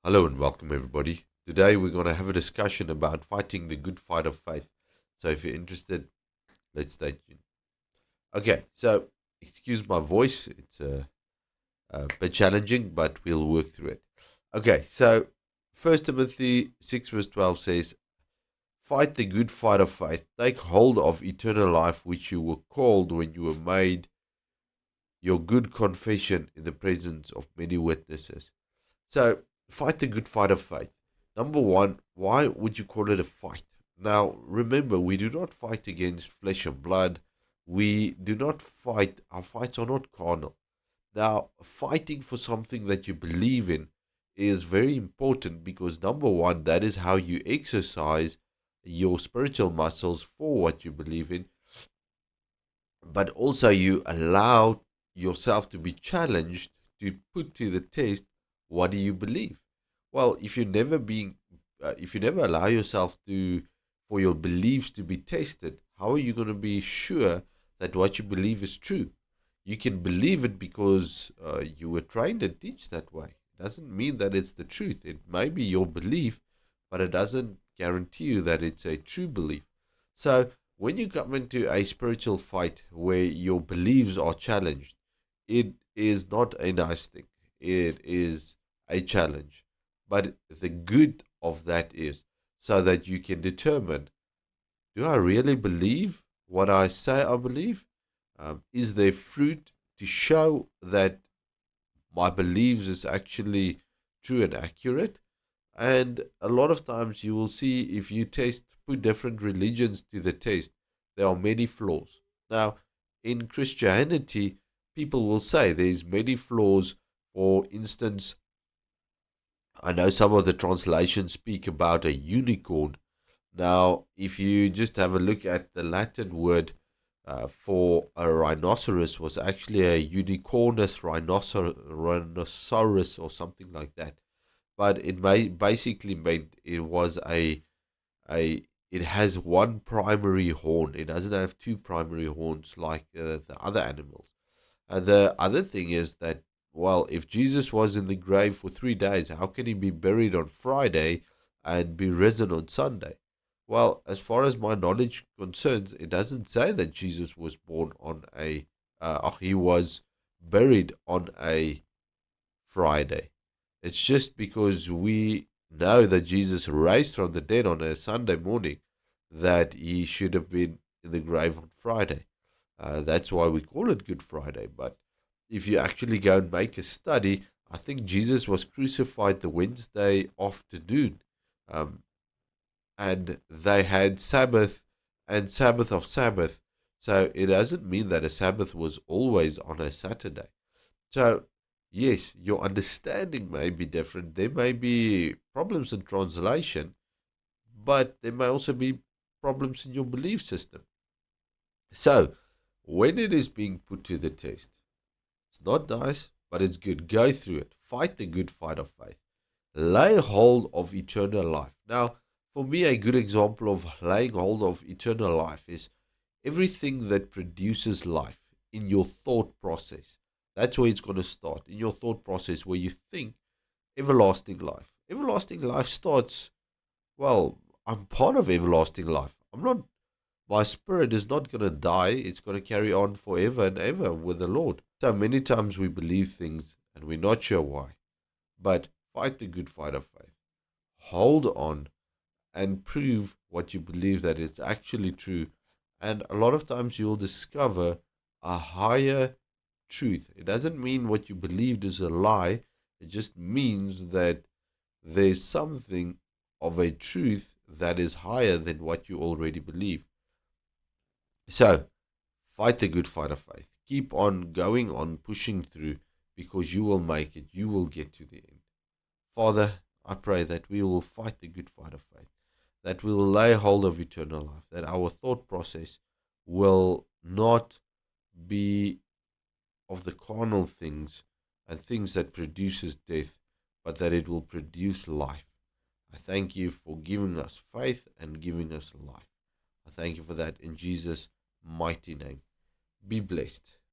Hello and welcome, everybody. Today we're going to have a discussion about fighting the good fight of faith. So if you're interested, let's stay tuned. Okay, so excuse my voice. It's a bit challenging, but we'll work through it. Okay, so First Timothy 6 verse 12 says, "Fight the good fight of faith. Take hold of eternal life, which you were called when you were made your good confession in the presence of many witnesses." So, fight the good fight of faith. Number one, why would you call it a fight? Now, remember, we do not fight against flesh and blood. We do not fight, our fights are not carnal. Now, fighting for something that you believe in is very important because, number one, that is how you exercise your spiritual muscles for what you believe in, but also you allow yourself to be challenged to put to the test what do you believe. Well, if you never allow yourself to for your beliefs to be tested, how are you going to be sure that what you believe is true? You can believe it because you were trained and teach that way. It doesn't mean that it's the truth. It may be your belief, but it doesn't guarantee you that it's a true belief. So when you come into a spiritual fight where your beliefs are challenged, it is not a nice thing. It is a challenge. But the good of that is so that you can determine, do I really believe what I say I believe? Is there fruit to show that my beliefs is actually true and accurate? And a lot of times you will see if you put different religions to the test, there are many flaws. Now, in Christianity, people will say there's many flaws. For instance, I know some of the translations speak about a unicorn. Now, if you just have a look at the Latin word for a rhinoceros was actually a unicornus rhinoceros or something like that, but it basically meant it was a it has one primary horn. It doesn't have two primary horns like the other animals. And the other thing is that, well, if Jesus was in the grave for 3 days, how can he be buried on Friday and be risen on Sunday? Well, as far as my knowledge concerns, it doesn't say that Jesus was born on he was buried on a Friday. It's just because we know that Jesus raised from the dead on a Sunday morning that he should have been in the grave on Friday. That's why we call it Good Friday. But if you actually go and make a study, I think Jesus was crucified the Wednesday afternoon. Um, and they had Sabbath and Sabbath of Sabbath. So it doesn't mean that a Sabbath was always on a Saturday. So, yes, your understanding may be different. There may be problems in translation, but there may also be problems in your belief system. So, when it is being put to the test, it's not nice, but it's good. Go through it. Fight the good fight of faith. Lay hold of eternal life. Now, for me, a good example of laying hold of eternal life is everything that produces life in your thought process. That's where it's going to start, in your thought process, where you think everlasting life. Everlasting life starts, well, I'm part of everlasting life. I'm not, my spirit is not going to die. It's going to carry on forever and ever with the Lord. So many times we believe things and we're not sure why. But fight the good fight of faith. Hold on and prove what you believe that it's actually true. And a lot of times you'll discover a higher truth. It doesn't mean what you believed is a lie, it just means that there's something of a truth that is higher than what you already believe. So, fight the good fight of faith. Keep on going on, pushing through, because you will make it. You will get to the end. Father, I pray that we will fight the good fight of faith, that we will lay hold of eternal life, that our thought process will not be of the carnal things and things that produces death, but that it will produce life. I thank you for giving us faith and giving us life. I thank you for that in Jesus' mighty name. Be blessed.